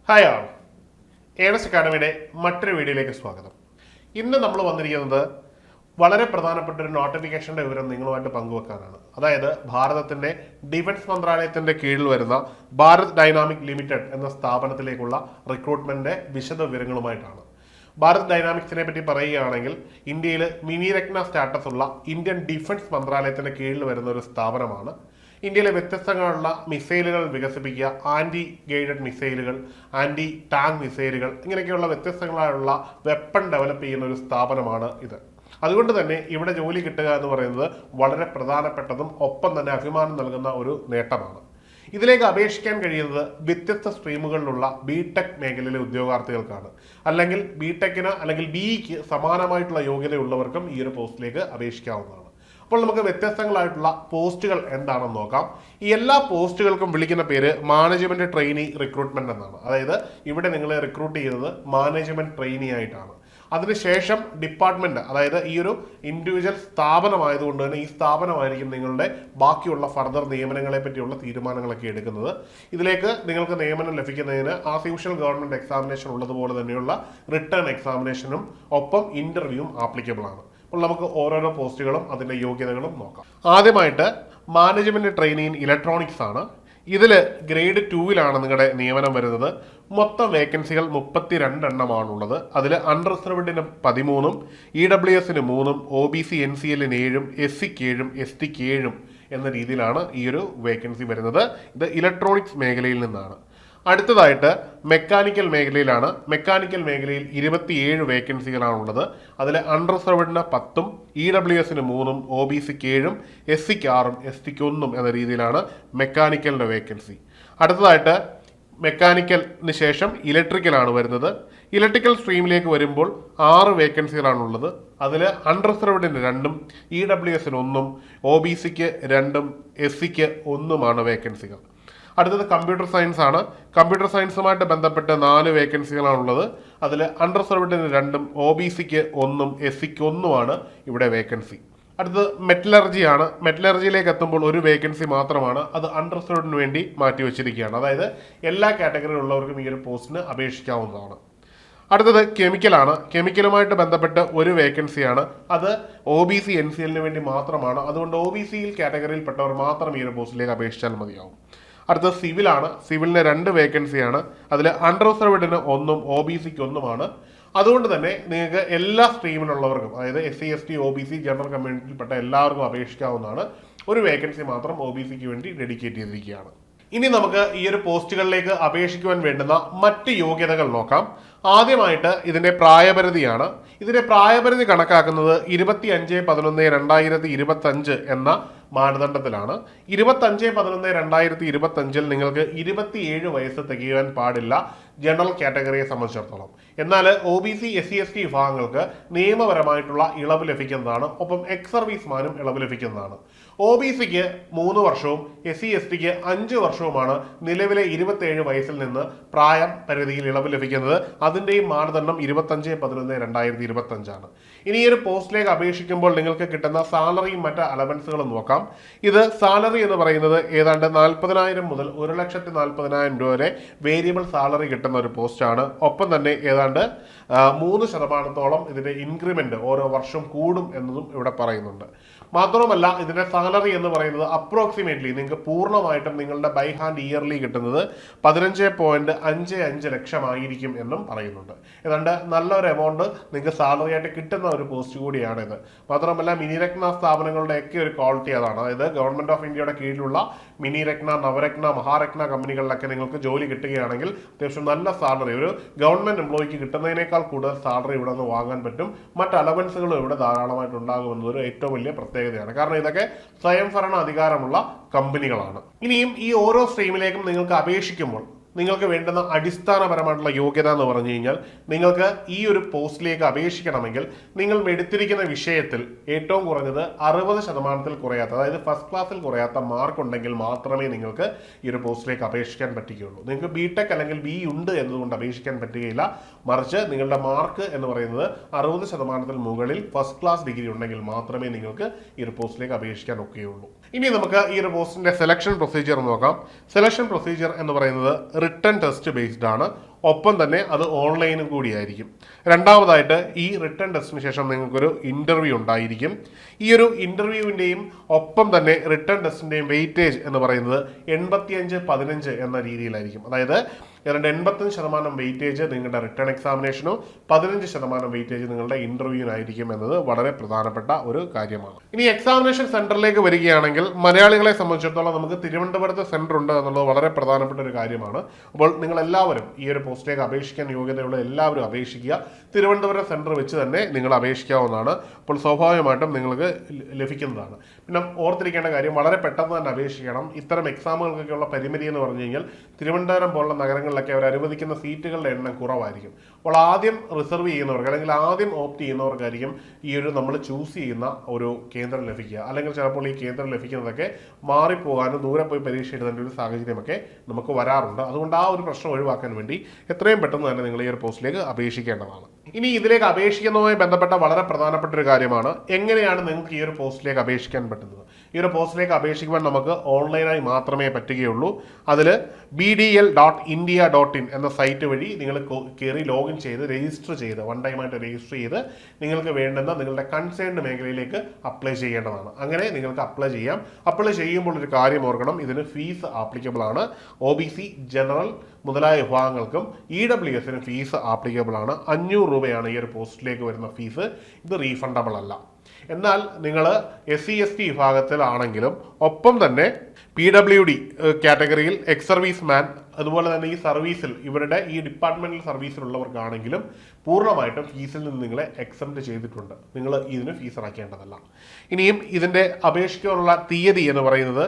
Hi ആൾ earnest അക്കാഡമിയുടെ മറ്റൊരു വീഡിയോയിലേക്ക് സ്വാഗതം. ഇന്ന് നമ്മൾ വന്നിരിക്കുന്നത് വളരെ പ്രധാനപ്പെട്ട ഒരു നോട്ടിഫിക്കേഷൻ്റെ വിവരം നിങ്ങളുമായിട്ട് പങ്കുവെക്കാനാണ്. അതായത് ഭാരതത്തിൻ്റെ ഡിഫൻസ് മന്ത്രാലയത്തിൻ്റെ കീഴിൽ വരുന്ന ഭാരത് ഡൈനാമിക് ലിമിറ്റഡ് എന്ന സ്ഥാപനത്തിലേക്കുള്ള റിക്രൂട്ട്മെൻറ്റിൻ്റെ വിശദ വിവരങ്ങളുമായിട്ടാണ്. ഭാരത് ഡൈനാമിക്സിനെ പറ്റി പറയുകയാണെങ്കിൽ ഇന്ത്യയിൽ മിനിരത്ന സ്റ്റാറ്റസ് ഉള്ള ഇന്ത്യൻ ഡിഫൻസ് മന്ത്രാലയത്തിൻ്റെ കീഴിൽ വരുന്ന ഒരു സ്ഥാപനമാണ്. ഇന്ത്യയിലെ വ്യത്യസ്തങ്ങളുള്ള മിസൈലുകൾ വികസിപ്പിക്കുക, ആൻറ്റി ഗൈഡഡ് മിസൈലുകൾ, ആൻറ്റി ടാങ്ക് മിസൈലുകൾ, ഇങ്ങനെയൊക്കെയുള്ള വ്യത്യസ്തങ്ങളായുള്ള വെപ്പൺ ഡെവലപ്പ് ചെയ്യുന്ന ഒരു സ്ഥാപനമാണ് ഇത്. അതുകൊണ്ട് തന്നെ ഇവിടെ ജോലി കിട്ടുക എന്ന് പറയുന്നത് വളരെ പ്രധാനപ്പെട്ടതും ഒപ്പം തന്നെ അഭിമാനം നൽകുന്ന ഒരു നേട്ടമാണ്. ഇതിലേക്ക് അപേക്ഷിക്കാൻ കഴിയുന്നത് വ്യത്യസ്ത സ്ട്രീമുകളിലുള്ള ബിടെക് മേഖലയിലെ ഉദ്യോഗാർത്ഥികൾക്കാണ്. അല്ലെങ്കിൽ ബിടെക്കിന് അല്ലെങ്കിൽ ബിഇക്ക് സമാനമായിട്ടുള്ള യോഗ്യതയുള്ളവർക്കും ഈ ഒരു പോസ്റ്റിലേക്ക് അപേക്ഷിക്കാവുന്നതാണ്. അപ്പോൾ നമുക്ക് വ്യത്യസ്തങ്ങളായിട്ടുള്ള പോസ്റ്റുകൾ എന്താണെന്ന് നോക്കാം. ഈ എല്ലാ പോസ്റ്റുകൾക്കും വിളിക്കുന്ന പേര് മാനേജ്മെന്റ് ട്രെയിനി റിക്രൂട്ട്മെന്റ് എന്നാണ്. അതായത് ഇവിടെ നിങ്ങളെ റിക്രൂട്ട് ചെയ്യുന്നത് മാനേജ്മെന്റ് ട്രെയിനി ആയിട്ടാണ്. അതിനുശേഷം ഡിപ്പാർട്ട്മെന്റ്, അതായത് ഈ ഒരു ഇൻഡിവിജ്വൽ സ്ഥാപനമായതുകൊണ്ട് തന്നെ ഈ സ്ഥാപനമായിരിക്കും നിങ്ങളുടെ ബാക്കിയുള്ള ഫർദർ നിയമനങ്ങളെ പറ്റിയുള്ള തീരുമാനങ്ങളൊക്കെ എടുക്കുന്നത്. ഇതിലേക്ക് നിങ്ങൾക്ക് നിയമനം ലഭിക്കുന്നതിന് ആസ് യൂഷ്വൽ ഗവൺമെന്റ് എക്സാമിനേഷൻ ഉള്ളതുപോലെ തന്നെയുള്ള റിട്ടേൺ എക്സാമിനേഷനും ഒപ്പം ഇന്റർവ്യൂവും ആപ്ലിക്കബിൾ ആണ്. അപ്പോൾ നമുക്ക് ഓരോരോ പോസ്റ്റുകളും അതിൻ്റെ യോഗ്യതകളും നോക്കാം. ആദ്യമായിട്ട് മാനേജ്മെന്റ് ട്രെയിനി ഇൻ ഇലക്ട്രോണിക്സ് ആണ്. ഇതിൽ ഗ്രേഡ് 2-ലാണ് നിങ്ങളുടെ നിയമനം വരുന്നത്. മൊത്തം വേക്കൻസികൾ 32 എണ്ണമാണുള്ളത്. അതിൽ അൺറിസർവ്ഡിന് 13, EWS-ന് 3, OBC NCL-ന് 7, SC-ക്ക് 7, ST-ക്ക് 7 എന്ന രീതിയിലാണ് ഈ ഒരു വേക്കൻസി വരുന്നത്. ഇത് ഇലക്ട്രോണിക്സ് മേഖലയിൽ നിന്നാണ്. അടുത്തതായിട്ട് മെക്കാനിക്കൽ മേഖലയിലാണ്. മെക്കാനിക്കൽ മേഖലയിൽ 27 വേക്കൻസികളാണുള്ളത്. അതിൽ അൺറിസർവ്ഡിന് 10, EWS-ന് 3, OBC-ക്ക് 7, SC-ക്ക് 6, ST-ക്ക് 1 എന്ന രീതിയിലാണ് മെക്കാനിക്കലിൻ്റെ വേക്കൻസി. അടുത്തതായിട്ട് മെക്കാനിക്കലിന് ശേഷം ഇലക്ട്രിക്കലാണ് വരുന്നത്. ഇലക്ട്രിക്കൽ സ്ട്രീമിലേക്ക് വരുമ്പോൾ 6 വേക്കൻസികളാണുള്ളത്. അതിൽ അൺറിസർവ്ഡിന് 2, EWS-ന് 1, OBC-ക്ക് 2, SC-ക്ക് 1 വേക്കൻസികൾ. അടുത്തത് കമ്പ്യൂട്ടർ സയൻസ് ആണ്. കമ്പ്യൂട്ടർ സയൻസുമായിട്ട് ബന്ധപ്പെട്ട് 4 വേക്കൻസികളാണുള്ളത്. അതിൽ അൺറിസർവ്ഡിന് 2, OBC-ക്ക് 1, SC-ക്ക് 1 ഇവിടെ വേക്കൻസി. അടുത്തത് മെറ്റലർജി ആണ്. മെറ്റലർജിയിലേക്ക് എത്തുമ്പോൾ 1 വേക്കൻസി മാത്രമാണ്. അത് അൺറിസർവ്ഡിന് വേണ്ടി മാറ്റിവെച്ചിരിക്കുകയാണ്. അതായത് എല്ലാ കാറ്റഗറിയിലുള്ളവർക്കും ഈ ഒരു പോസ്റ്റിന് അപേക്ഷിക്കാവുന്നതാണ്. അടുത്തത് കെമിക്കലാണ്. കെമിക്കലുമായിട്ട് ബന്ധപ്പെട്ട് 1 വേക്കൻസിയാണ്. അത് OBC NCL-ന് വേണ്ടി മാത്രമാണ്. അതുകൊണ്ട് OBC കാറ്റഗറിയിൽപ്പെട്ടവർ മാത്രം ഈ ഒരു പോസ്റ്റിലേക്ക് അപേക്ഷിച്ചാൽ മതിയാവും. അടുത്തത് സിവിലാണ്. സിവിലിന് 2 വേക്കൻസിയാണ്. അതിൽ അൺറിസർവ്ഡിന് 1, OBC-ക്ക് 1. അതുകൊണ്ട് തന്നെ നിങ്ങൾക്ക് എല്ലാ സ്ട്രീമിലുള്ളവർക്കും, അതായത് SC ST OBC ജനറൽ കമ്മ്യൂണിറ്റിയിൽപ്പെട്ട എല്ലാവർക്കും അപേക്ഷിക്കാവുന്നതാണ്. 1 വേക്കൻസി മാത്രം OBC-ക്ക് വേണ്ടി ഡെഡിക്കേറ്റ് ചെയ്തിരിക്കുകയാണ്. ഇനി നമുക്ക് ഈ ഒരു പോസ്റ്റുകളിലേക്ക് അപേക്ഷിക്കുവാൻ വേണ്ടുന്ന മറ്റ് യോഗ്യതകൾ നോക്കാം. ആദ്യമായിട്ട് ഇതിന്റെ പ്രായപരിധിയാണ്. ഇതിന്റെ പ്രായപരിധി കണക്കാക്കുന്നത് 25/11/2025 എന്ന മാനദണ്ഡത്തിലാണ്. 25/11/2025 നിങ്ങൾക്ക് 27 വയസ്സ് തികയാൻ പാടില്ല ജനറൽ കാറ്റഗറിയെ സംബന്ധിച്ചിടത്തോളം. എന്നാൽ OBC SC ST വിഭാഗങ്ങൾക്ക് നിയമപരമായിട്ടുള്ള ഇളവ് ലഭിക്കുന്നതാണ്. ഒപ്പം എക്സ് സർവീസ്മാനും ഇളവ് ലഭിക്കുന്നതാണ്. OBC-ക്ക് 3 വർഷവും SC ST-ക്ക് 5 വർഷവുമാണ് നിലവിലെ 27 വയസ്സിൽ നിന്ന് പ്രായം പരിധിയിൽ ഇളവ് ലഭിക്കുന്നത്. അതിൻ്റെയും മാനദണ്ഡം 25/11/2025 ആണ്. ഇനി ഈ ഒരു പോസ്റ്റിലേക്ക് അപേക്ഷിക്കുമ്പോൾ നിങ്ങൾക്ക് കിട്ടുന്ന സാലറിയും മറ്റ് അലവൻസുകളും നോക്കാം. ഇത് സാലറി എന്ന് പറയുന്നത് ഏതാണ്ട് 40,000 മുതൽ 1,40,000 രൂപ വരെ വേരിയബിൾ സാലറി കിട്ടുന്ന ഒരു പോസ്റ്റാണ്. ഒപ്പം തന്നെ ഏതാണ്ട് 3% ഇതിന്റെ ഇൻക്രിമെന്റ് ഓരോ വർഷം കൂടും എന്നതും ഇവിടെ പറയുന്നുണ്ട്. മാത്രമല്ല ഇതിന്റെ സാലറി എന്ന് പറയുന്നത് അപ്രോക്സിമേറ്റ്ലി നിങ്ങൾക്ക് പൂർണ്ണമായിട്ടും നിങ്ങളുടെ ബൈ ഹാൻഡ് ഇയർലി കിട്ടുന്നത് 15.55 ലക്ഷം ആയിരിക്കും എന്നും പറയുന്നുണ്ട്. ഏതാണ്ട് നല്ലൊരു എമൗണ്ട് നിങ്ങൾക്ക് സാലറി ആയിട്ട് കിട്ടുന്ന ഒരു പോസ്റ്റ് കൂടിയാണ് ഇത്. മാത്രമല്ല മിനിരത്ന സ്ഥാപനങ്ങളുടെയൊക്കെ ഒരു ക്വാളിറ്റി അതാണ്. അതായത് ഗവൺമെന്റ് ഓഫ് ഇന്ത്യയുടെ കീഴിലുള്ള മിനിരത്ന, നവരത്ന, മഹാരത്ന കമ്പനികളിലൊക്കെ നിങ്ങൾക്ക് ജോലി കിട്ടുകയാണെങ്കിൽ അത്യാവശ്യം നല്ല സാലറി, ഒരു ഗവൺമെന്റ് എംപ്ലോയിക്ക് കിട്ടുന്നതിനേക്കാൾ കൂടുതൽ സാലറി ഇവിടെ നിന്ന് വാങ്ങാൻ പറ്റും. മറ്റ് അലവൻസുകളും ഇവിടെ ധാരാളമായിട്ട് ഉണ്ടാകുമെന്നതൊരു ഏറ്റവും വലിയ പ്രത്യേകതയാണ്. കാരണം ഇതൊക്കെ സ്വയംഭരണ അധികാരമുള്ള കമ്പനികളാണ്. ഇനിയും ഈ ഓരോ സ്ട്രീമിലേക്കും നിങ്ങൾക്ക് അപേക്ഷിക്കുമ്പോൾ നിങ്ങൾക്ക് വേണ്ടുന്ന അടിസ്ഥാനപരമായിട്ടുള്ള യോഗ്യത എന്ന് പറഞ്ഞു കഴിഞ്ഞാൽ, നിങ്ങൾക്ക് ഈ ഒരു പോസ്റ്റിലേക്ക് അപേക്ഷിക്കണമെങ്കിൽ നിങ്ങൾ എടുത്തിരിക്കുന്ന വിഷയത്തിൽ ഏറ്റവും കുറഞ്ഞത് 60% കുറയാത്ത, അതായത് ഫസ്റ്റ് ക്ലാസ്സിൽ കുറയാത്ത മാർക്ക് ഉണ്ടെങ്കിൽ മാത്രമേ നിങ്ങൾക്ക് ഈ ഒരു പോസ്റ്റിലേക്ക് അപേക്ഷിക്കാൻ പറ്റുകയുള്ളൂ. നിങ്ങൾക്ക് ബിടെക് അല്ലെങ്കിൽ BE ഉണ്ട് എന്നതുകൊണ്ട് അപേക്ഷിക്കാൻ പറ്റുകയില്ല. മറിച്ച് നിങ്ങളുടെ മാർക്ക് എന്ന് പറയുന്നത് 60% മുകളിൽ ഫസ്റ്റ് ക്ലാസ് ഡിഗ്രി ഉണ്ടെങ്കിൽ മാത്രമേ നിങ്ങൾക്ക് ഈ ഒരു പോസ്റ്റിലേക്ക് അപേക്ഷിക്കാൻ ഒക്കെയുള്ളൂ. ഇനി നമുക്ക് ഈ ഒരു പോസ്റ്റിന്റെ സെലക്ഷൻ പ്രൊസീജിയർ നോക്കാം. സെലക്ഷൻ പ്രൊസീജിയർ എന്ന് പറയുന്നത് റിട്ടൺ ടെസ്റ്റ് ബേസ്ഡ് ആണ്. ഒപ്പം തന്നെ അത് ഓൺലൈനും കൂടിയായിരിക്കും. രണ്ടാമതായിട്ട് ഈ റിട്ടേൺ ടെസ്റ്റിന് ശേഷം നിങ്ങൾക്കൊരു ഇൻ്റർവ്യൂ ഉണ്ടായിരിക്കും. ഈ ഒരു ഇൻ്റർവ്യൂവിൻ്റെയും ഒപ്പം തന്നെ റിട്ടേൺ ടെസ്റ്റിൻ്റെയും വെയിറ്റേജ് എന്ന് പറയുന്നത് 85-15 എന്ന രീതിയിലായിരിക്കും. അതായത് 85% വെയിറ്റേജ് നിങ്ങളുടെ റിട്ടേൺ എക്സാമിനേഷനും 15% വെയിറ്റേജ് നിങ്ങളുടെ ഇൻ്റർവ്യൂവിനായിരിക്കും എന്നത് വളരെ പ്രധാനപ്പെട്ട ഒരു കാര്യമാണ്. ഇനി എക്സാമിനേഷൻ സെൻറ്ററിലേക്ക് വരികയാണെങ്കിൽ മലയാളികളെ സംബന്ധിച്ചിടത്തോളം നമുക്ക് തിരുവനന്തപുരത്ത് സെൻറ്റർ ഉണ്ട് എന്നുള്ളത് വളരെ പ്രധാനപ്പെട്ട ഒരു കാര്യമാണ്. അപ്പോൾ നിങ്ങൾ എല്ലാവരും ഈ ഒരു പോസ്റ്റിലേക്ക് അപേക്ഷിക്കാൻ യോഗ്യതയുള്ള എല്ലാവരും അപേക്ഷിക്കുക. തിരുവനന്തപുരം സെൻറ്റർ വെച്ച് തന്നെ നിങ്ങൾ അപേക്ഷിക്കാവുന്നതാണ്. അപ്പോൾ സ്വാഭാവികമായിട്ടും നിങ്ങൾക്ക് ലഭിക്കുന്നതാണ്. പിന്നെ ഓർത്തിരിക്കേണ്ട കാര്യം, വളരെ പെട്ടെന്ന് തന്നെ അപേക്ഷിക്കണം. ഇത്തരം എക്സാമുകൾക്കൊക്കെയുള്ള പരിമിതി എന്ന് പറഞ്ഞു കഴിഞ്ഞാൽ തിരുവനന്തപുരം പോലുള്ള നഗരങ്ങളിലൊക്കെ അവർ അനുവദിക്കുന്ന സീറ്റുകളുടെ എണ്ണം കുറവായിരിക്കും. അപ്പോൾ ആദ്യം റിസർവ് ചെയ്യുന്നവർക്ക് അല്ലെങ്കിൽ ആദ്യം ഓപ്റ്റ് ചെയ്യുന്നവർക്കായിരിക്കും ഈ ഒരു നമ്മൾ ചൂസ് ചെയ്യുന്ന ഒരു കേന്ദ്രം ലഭിക്കുക. അല്ലെങ്കിൽ ചിലപ്പോൾ ഈ കേന്ദ്രം ലഭിക്കുന്നതൊക്കെ മാറിപ്പോകാനും ദൂരെ പോയി പരീക്ഷ എഴുതേണ്ട ഒരു സാഹചര്യമൊക്കെ നമുക്ക് വരാറുണ്ട്. അതുകൊണ്ട് ആ ഒരു പ്രശ്നം ഒഴിവാക്കാൻ വേണ്ടി എത്രയും പെട്ടെന്ന് തന്നെ നിങ്ങൾ ഈ ഒരു പോസ്റ്റിലേക്ക് അപേക്ഷിക്കേണ്ടതാണ്. ഇനി ഇതിലേക്ക് അപേക്ഷിക്കുന്നതുമായി ബന്ധപ്പെട്ട വളരെ പ്രധാനപ്പെട്ട ഒരു കാര്യമാണ്, എങ്ങനെയാണ് നിങ്ങൾക്ക് ഈ ഒരു പോസ്റ്റിലേക്ക് അപേക്ഷിക്കാൻ പറ്റുന്നത്. ഈ ഒരു പോസ്റ്റിലേക്ക് അപേക്ഷിക്കുവാൻ നമുക്ക് ഓൺലൈനായി മാത്രമേ പറ്റുകയുള്ളൂ. അതിൽ bdl.india.in എന്ന സൈറ്റ് വഴി നിങ്ങൾ കയറി ലോഗിൻ ചെയ്ത് രജിസ്റ്റർ ചെയ്ത് വൺ ടൈമായിട്ട് രജിസ്റ്റർ ചെയ്ത് നിങ്ങൾക്ക് വേണ്ടുന്ന നിങ്ങളുടെ കൺസേൺഡ് മേഖലയിലേക്ക് അപ്ലൈ ചെയ്യേണ്ടതാണ്. അങ്ങനെ നിങ്ങൾക്ക് അപ്ലൈ ചെയ്യാം. അപ്ലൈ ചെയ്യുമ്പോൾ ഒരു കാര്യം ഓർക്കണം, ഇതിന് ഫീസ് ആപ്ലിക്കബിൾ ആണ്. OBC, ജനറൽ മുതലായ വിഭാഗങ്ങൾക്കും EWSനും ഫീസ് ആപ്ലിക്കബിൾ ആണ്. 500 രൂപയാണ് ഈ ഒരു പോസ്റ്റിലേക്ക് വരുന്ന ഫീസ്. ഇത് റീഫണ്ടബിൾ അല്ല. എന്നാൽ നിങ്ങൾ SC/ST വിഭാഗത്തിലാണെങ്കിലും ഒപ്പം തന്നെ PWD കാറ്റഗറിയിൽ എക്സ് സർവീസ് മാൻ, അതുപോലെ തന്നെ ഈ സർവീസിൽ ഇവരുടെ ഈ ഡിപ്പാർട്ട്മെന്റൽ സർവീസിലുള്ളവർക്കാണെങ്കിലും പൂർണ്ണമായിട്ടും ഫീസിൽ നിന്ന് നിങ്ങളെ എക്സംപ്റ്റ് ചെയ്തിട്ടുണ്ട്. നിങ്ങൾ ഇതിന് ഫീസ് അടയ്ക്കേണ്ടതല്ല. ഇനിയും ഇതിൻ്റെ അപേക്ഷിക്കാനുള്ള തീയതി എന്ന് പറയുന്നത്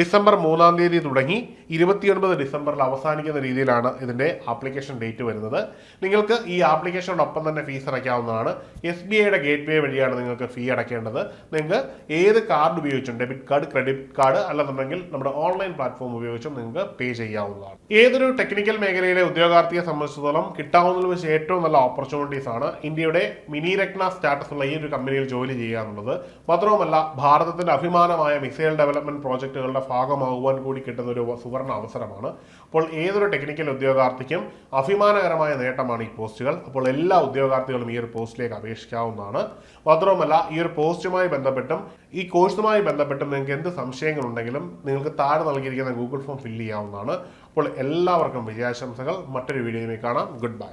ഡിസംബർ 3-ാം തീയതി തുടങ്ങി 29 ഡിസംബറിൽ അവസാനിക്കുന്ന രീതിയിലാണ് ഇതിൻ്റെ ആപ്ലിക്കേഷൻ ഡേറ്റ് വരുന്നത്. നിങ്ങൾക്ക് ഈ ആപ്ലിക്കേഷനോടൊപ്പം തന്നെ ഫീസ് അടയ്ക്കാവുന്നതാണ്. SBIയുടെ ഗേറ്റ് വേ വഴിയാണ് നിങ്ങൾക്ക് ഫീ അടയ്ക്കേണ്ടത്. നിങ്ങൾക്ക് ഏത് കാർഡ് ഉപയോഗിച്ചും, ഡെബിറ്റ് കാർഡ്, ക്രെഡിറ്റ് കാർഡ്, അല്ലെന്നുണ്ടെങ്കിൽ നമ്മുടെ ഓൺലൈൻ പ്ലാറ്റ്ഫോം ഉപയോഗിച്ചും നിങ്ങൾക്ക് പേ ചെയ്യാവുന്നതാണ്. ഏതൊരു ടെക്നിക്കൽ മേഖലയിലെ ഉദ്യോഗാർത്ഥിയെ സംബന്ധിച്ചിടത്തോളം കിട്ടാവുന്നതിൽ വെച്ച് ഏറ്റവും നല്ല ഓപ്പർച്യൂണിറ്റീസ് ആണ് ഇന്ത്യയുടെ മിനി രത്ന സ്റ്റാറ്റസ് ഉള്ള ഈ ഒരു കമ്പനിയിൽ ജോലി ചെയ്യുക എന്നുള്ളത്. മാത്രവുമല്ല, ഭാരതത്തിന്റെ അഭിമാനമായ മിസൈൽ ഡെവലപ്മെന്റ് പ്രോജക്റ്റുകളുടെ ഭാഗമാകുവാൻ കൂടി കിട്ടുന്ന ഒരു സുവർണ അവസരമാണ്. അപ്പോൾ ഏതൊരു ടെക്നിക്കൽ ഉദ്യോഗാർത്ഥിക്കും അഭിമാനകരമായ നേട്ടമാണ് ഈ പോസ്റ്റുകൾ. അപ്പോൾ എല്ലാ ഉദ്യോഗാർത്ഥികളും ഈ ഒരു പോസ്റ്റിലേക്ക് അപേക്ഷിക്കാവുന്നതാണ്. മാത്രവുമല്ല, ഈ ഒരു പോസ്റ്റുമായി ബന്ധപ്പെട്ടും ഈ കോഴ്സുമായി ബന്ധപ്പെട്ടും നിങ്ങൾക്ക് എന്ത് സംശയങ്ങളുണ്ടെങ്കിലും നിങ്ങൾക്ക് താഴെ നൽകിയിരിക്കുന്ന ഗൂഗിൾ ഫോം ഫില്ല് ചെയ്യാവുന്നതാണ്. അപ്പോൾ എല്ലാവർക്കും വിജയാശംസകൾ. മറ്റൊരു വീഡിയോയിൽ കാണാം. Good bye.